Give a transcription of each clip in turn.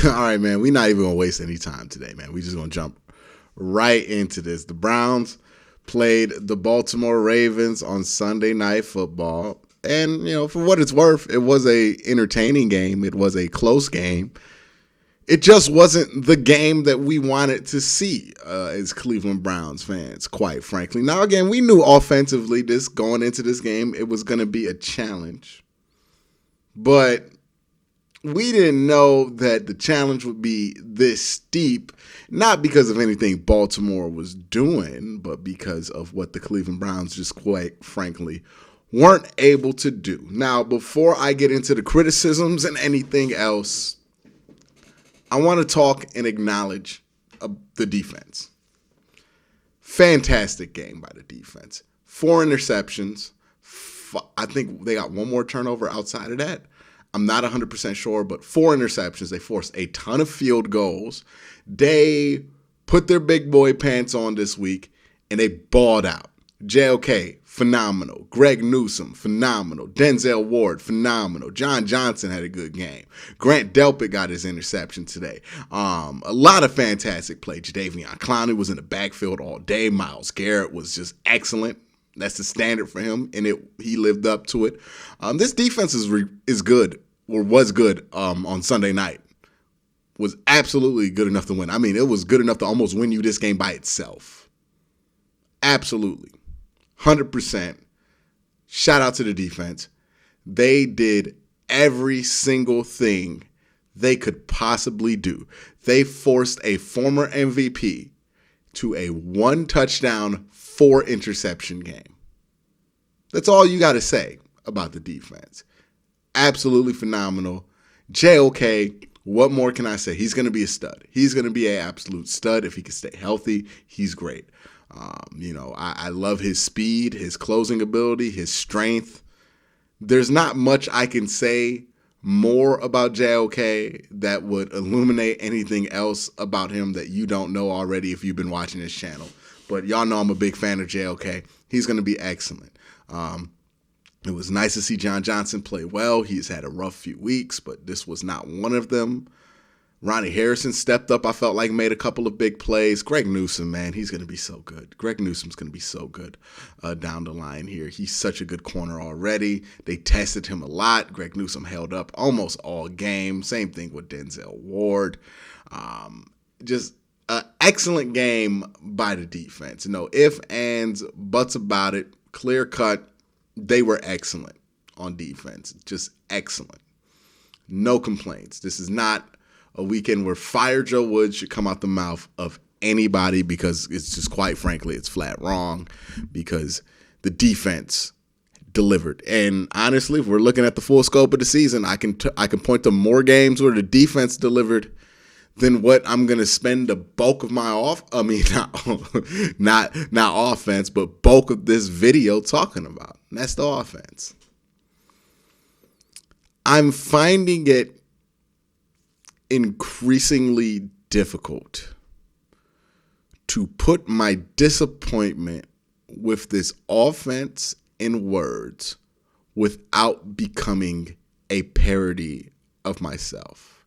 All right, man. We're not even going to waste any time today, man. We're just going to jump right into this. The Browns played the Baltimore Ravens on Sunday Night Football. And, for what it's worth, it was a entertaining game. It was a close game. It just wasn't the game that we wanted to see as Cleveland Browns fans, quite frankly. Now, again, we knew offensively going into this game, it was going to be a challenge. But we didn't know that the challenge would be this steep, not because of anything Baltimore was doing, but because of what the Cleveland Browns just quite frankly weren't able to do. Now, before I get into the criticisms and anything else, I want to talk and acknowledge the defense. Fantastic game by the defense. 4 interceptions. I think they got one more turnover outside of that. I'm not 100% sure, but 4 interceptions. They forced a ton of field goals. They put their big boy pants on this week, and they balled out. JOK, phenomenal. Greg Newsome, phenomenal. Denzel Ward, phenomenal. John Johnson had a good game. Grant Delpit got his interception today. A lot of fantastic play. Jadeveon Clowney was in the backfield all day. Myles Garrett was just excellent. That's the standard for him, and he lived up to it. This defense is good, or was good on Sunday night. Was absolutely good enough to win. I mean, it was good enough to almost win you this game by itself. Absolutely. 100%. Shout out to the defense. They did every single thing they could possibly do. They forced a former MVP to a 1-touchdown, 4-interception game. That's all you got to say about the defense. Absolutely phenomenal. JOK, what more can I say? He's going to be a stud. He's going to be an absolute stud. If he can stay healthy, he's great. I love his speed, his closing ability, his strength. There's not much I can say more about JOK that would illuminate anything else about him that you don't know already if you've been watching this channel. But y'all know I'm a big fan of JOK. He's going to be excellent. It was nice to see John Johnson play well. He's had a rough few weeks, but this was not one of them. Ronnie Harrison stepped up, I felt like, made a couple of big plays. Greg Newsome, man, he's going to be so good. Greg Newsome's going to be so good down the line here. He's such a good corner already. They tested him a lot. Greg Newsome held up almost all game. Same thing with Denzel Ward. Just an excellent game by the defense. No ifs, ands, buts about it. Clear cut. They were excellent on defense. Just excellent. No complaints. This is not a weekend where fire Joe Woods should come out the mouth of anybody, because it's just, quite frankly, it's flat wrong, because the defense delivered. And honestly, if we're looking at the full scope of the season, I can point to more games where the defense delivered than what I'm going to spend the bulk of my not offense, but bulk of this video talking about. And that's the offense. I'm finding it increasingly difficult to put my disappointment with this offense in words without becoming a parody of myself.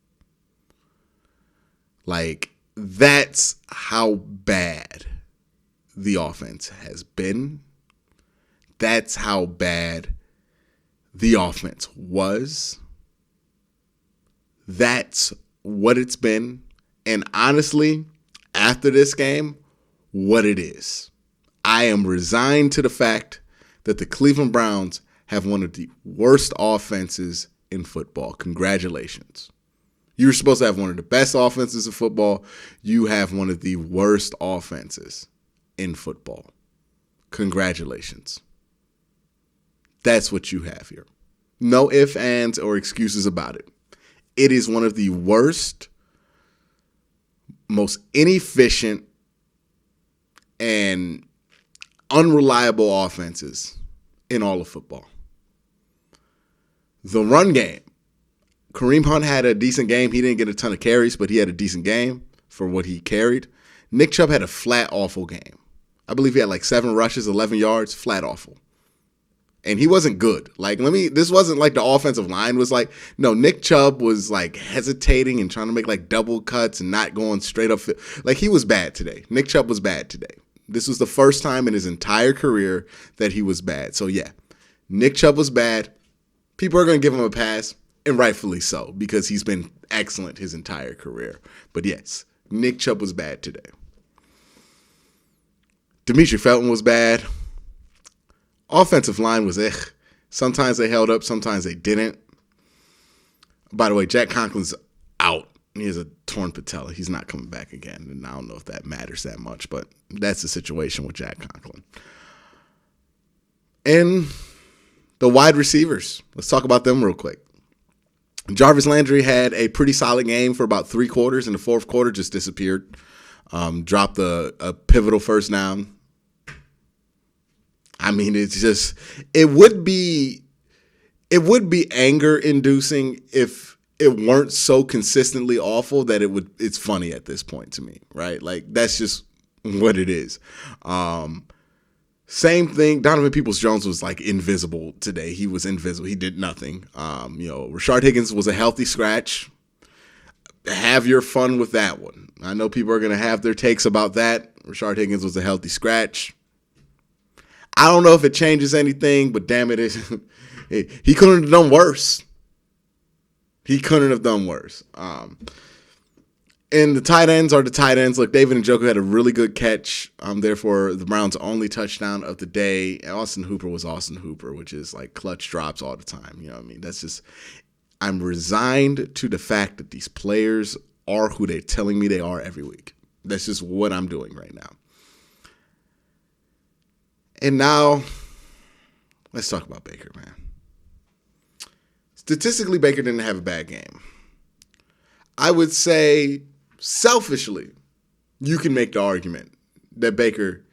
Like, that's how bad the offense has been. That's how bad the offense was. That's what it's been. And honestly, after this game, what it is. I am resigned to the fact that the Cleveland Browns have one of the worst offenses in football. Congratulations. You're supposed to have one of the best offenses in football. You have one of the worst offenses in football. Congratulations. That's what you have here. No ifs, ands, or excuses about it. It is one of the worst, most inefficient, and unreliable offenses in all of football. The run game. Kareem Hunt had a decent game. He didn't get a ton of carries, but he had a decent game for what he carried. Nick Chubb had a flat, awful game. I believe he had like 7 rushes, 11 yards, flat, awful. And he wasn't good. This wasn't like the offensive line was like, no, Nick Chubb was like hesitating and trying to make like double cuts and not going straight up. Like he was bad today. Nick Chubb was bad today. This was the first time in his entire career that he was bad. So yeah, Nick Chubb was bad. People are going to give him a pass, and rightfully so, because he's been excellent his entire career. But yes, Nick Chubb was bad today. Demetri Felton was bad. Offensive line was Sometimes they held up, sometimes they didn't. By the way, Jack Conklin's out. He has a torn patella. He's not coming back again. And I don't know if that matters that much, but that's the situation with Jack Conklin. And the wide receivers. Let's talk about them real quick. Jarvis Landry had a pretty solid game for about 3 quarters. In the fourth quarter, just disappeared. Dropped a pivotal first down. I mean, it would be anger inducing if it weren't so consistently awful that it's funny at this point to me, right? Like that's just what it is. Same thing. Donovan Peoples-Jones was like invisible today. He was invisible. He did nothing. Rashard Higgins was a healthy scratch. Have your fun with that one. I know people are going to have their takes about that. Rashard Higgins was a healthy scratch. I don't know if it changes anything, but damn it, he couldn't have done worse. He couldn't have done worse. And the tight ends are the tight ends. Look, David Njoku had a really good catch. Therefore, the Browns' only touchdown of the day. And Austin Hooper was Austin Hooper, which is like clutch drops all the time. You know what I mean? That's just, I'm resigned to the fact that these players are who they're telling me they are every week. That's just what I'm doing right now. And now, let's talk about Baker, man. Statistically, Baker didn't have a bad game. I would say, selfishly, you can make the argument that Baker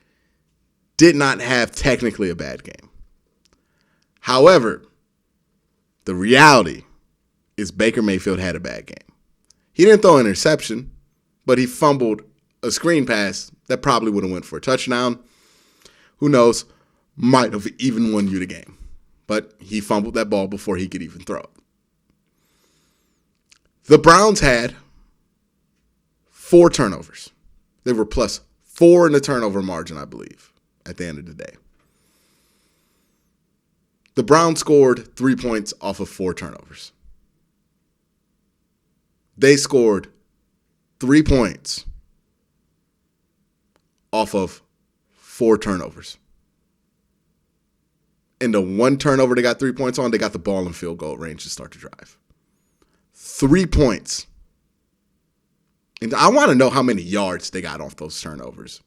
did not have technically a bad game. However, the reality is Baker Mayfield had a bad game. He didn't throw an interception, but he fumbled a screen pass that probably would have went for a touchdown. Who knows, might have even won you the game. But he fumbled that ball before he could even throw it. The Browns had 4 turnovers. They were +4 in the turnover margin, I believe, at the end of the day. The Browns scored 3 points off of 4 turnovers. They scored 3 points off of 4 turnovers. And the 1 turnover they got 3 points on, they got the ball in field goal range to start the drive. 3 points. And I want to know how many yards they got off those turnovers.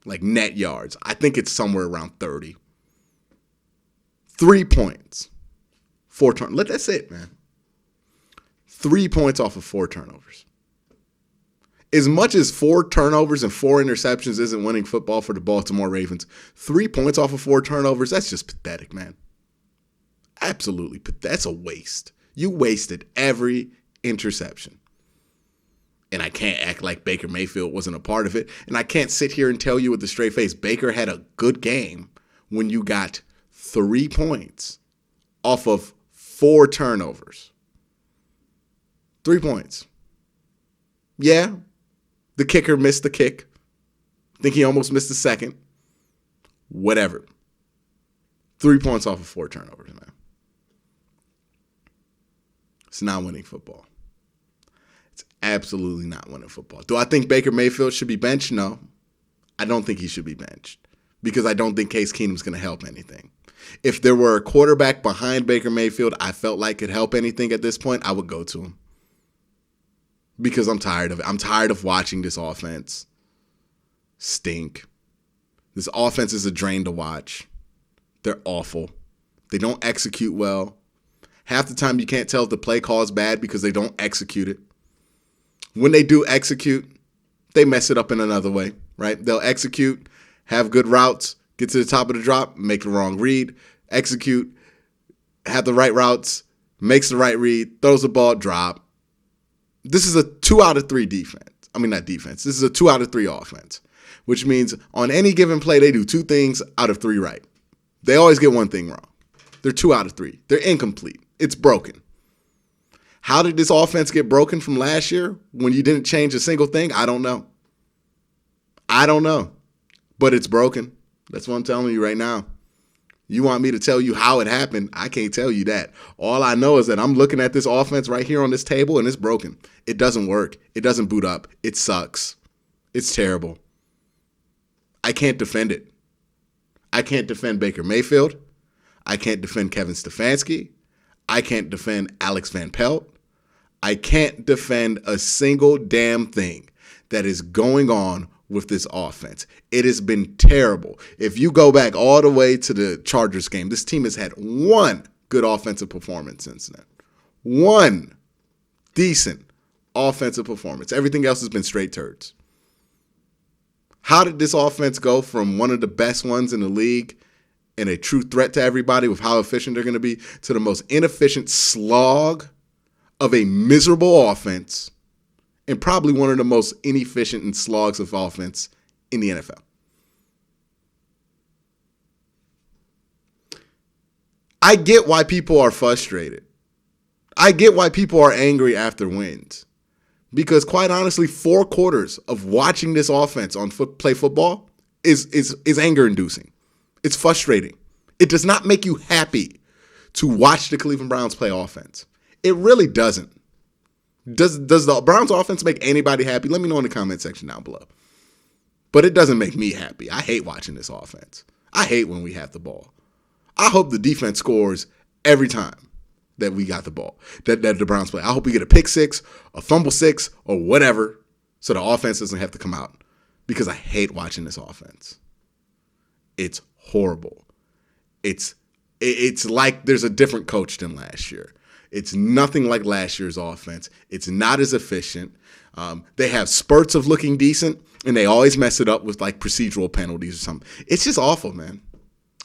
Like net yards. I think it's somewhere around 30. 3 points. 4 turnovers. That's it, man. 3 points off of 4 turnovers. As much as 4 turnovers and 4 interceptions isn't winning football for the Baltimore Ravens, 3 points off of 4 turnovers, that's just pathetic, man. Absolutely. That's a waste. You wasted every interception. And I can't act like Baker Mayfield wasn't a part of it. And I can't sit here and tell you with a straight face, Baker had a good game when you got 3 points off of 4 turnovers. 3 points. Yeah, the kicker missed the kick. I think he almost missed the second. Whatever. 3 points off of 4 turnovers, man. It's not winning football. It's absolutely not winning football. Do I think Baker Mayfield should be benched? No. I don't think he should be benched because I don't think Case Keenum's going to help anything. If there were a quarterback behind Baker Mayfield I felt like could help anything at this point, I would go to him. Because I'm tired of it. I'm tired of watching this offense stink. This offense is a drain to watch. They're awful. They don't execute well. Half the time you can't tell if the play call is bad because they don't execute it. When they do execute, they mess it up in another way, right? They'll execute, have good routes, get to the top of the drop, make the wrong read, execute, have the right routes, makes the right read, throws the ball, drop. This is a 2 out of 3 defense. I mean, not defense. This is a 2 out of 3 offense, which means on any given play, they do 2 things out of 3 right. They always get 1 thing wrong. They're 2 out of 3. They're incomplete. It's broken. How did this offense get broken from last year when you didn't change a single thing? I don't know. But it's broken. That's what I'm telling you right now. You want me to tell you how it happened? I can't tell you that. All I know is that I'm looking at this offense right here on this table, and it's broken. It doesn't work. It doesn't boot up. It sucks. It's terrible. I can't defend it. I can't defend Baker Mayfield. I can't defend Kevin Stefanski. I can't defend Alex Van Pelt. I can't defend a single damn thing that is going on with this offense. It has been terrible. If you go back all the way to the Chargers game, this team has had one good offensive performance since then. One decent offensive performance. Everything else has been straight turds. How did this offense go from one of the best ones in the league and a true threat to everybody with how efficient they're going to be to the most inefficient slog of a miserable offense and probably one of the most inefficient and slogs of offense in the NFL? I get why people are frustrated. I get why people are angry after wins. Because quite honestly, 4 quarters of watching this offense on play football is anger-inducing. It's frustrating. It does not make you happy to watch the Cleveland Browns play offense. It really doesn't. Does the Browns offense make anybody happy? Let me know in the comment section down below. But it doesn't make me happy. I hate watching this offense. I hate when we have the ball. I hope the defense scores every time that we got the ball, that the Browns play. I hope we get a pick 6, a fumble 6, or whatever, so the offense doesn't have to come out, because I hate watching this offense. It's horrible. It's like there's a different coach than last year. It's nothing like last year's offense. It's not as efficient. They have spurts of looking decent, and they always mess it up with like procedural penalties or something. It's just awful, man.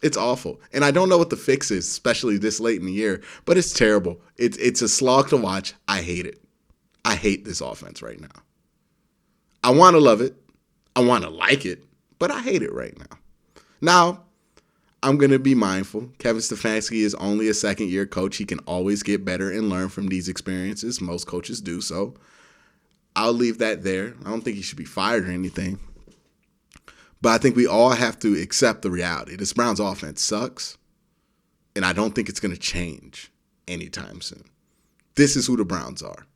It's awful. And I don't know what the fix is, especially this late in the year, but it's terrible. It's a slog to watch. I hate it. I hate this offense right now. I want to love it. I want to like it, but I hate it right now. Now, I'm going to be mindful. Kevin Stefanski is only a second-year coach. He can always get better and learn from these experiences. Most coaches do so. I'll leave that there. I don't think he should be fired or anything. But I think we all have to accept the reality. This Browns offense sucks, and I don't think it's going to change anytime soon. This is who the Browns are.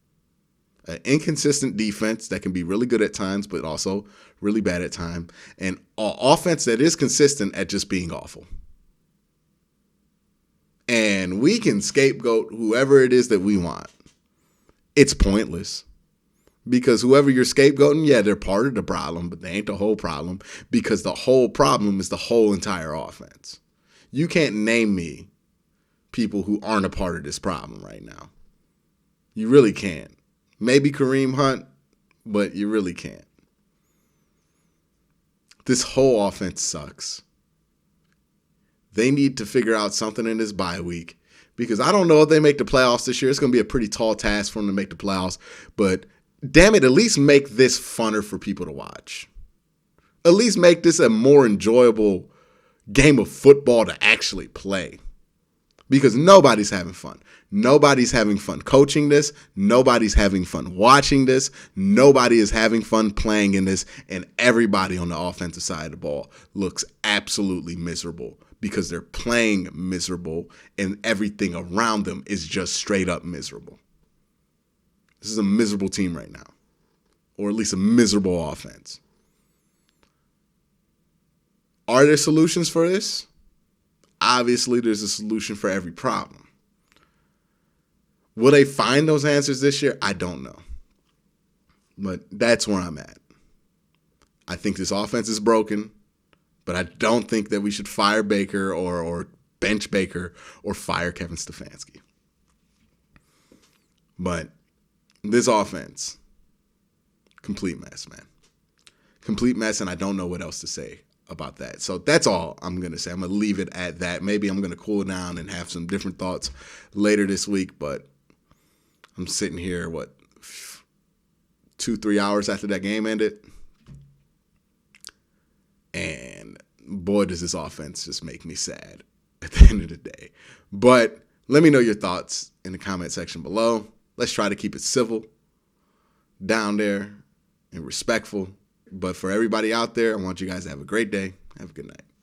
An inconsistent defense that can be really good at times, but also really bad at times. And an offense that is consistent at just being awful. And we can scapegoat whoever it is that we want. It's pointless. Because whoever you're scapegoating, yeah, they're part of the problem, but they ain't the whole problem, because the whole problem is the whole entire offense. You can't name me people who aren't a part of this problem right now. You really can't. Maybe Kareem Hunt, but you really can't. This whole offense sucks. They need to figure out something in this bye week, because I don't know if they make the playoffs this year. It's going to be a pretty tall task for them to make the playoffs, but damn it, at least make this funner for people to watch. At least make this a more enjoyable game of football to actually play. Because nobody's having fun. Nobody's having fun coaching this. Nobody's having fun watching this. Nobody is having fun playing in this. And everybody on the offensive side of the ball looks absolutely miserable because they're playing miserable and everything around them is just straight up miserable. This is a miserable team right now, or at least a miserable offense. Are there solutions for this? Obviously, there's a solution for every problem. Will they find those answers this year? I don't know. But that's where I'm at. I think this offense is broken, but I don't think that we should fire Baker or bench Baker or fire Kevin Stefanski. But this offense, complete mess, man. Complete mess, and I don't know what else to say about that. So that's all I'm going to say. I'm going to leave it at that. Maybe I'm going to cool down and have some different thoughts later this week, but I'm sitting here, 2-3 hours after that game ended, and boy, does this offense just make me sad. at the end of the day. But let me know your thoughts in the comment section below. Let's try to keep it civil down there and respectful. But for everybody out there, I want you guys to have a great day. Have a good night.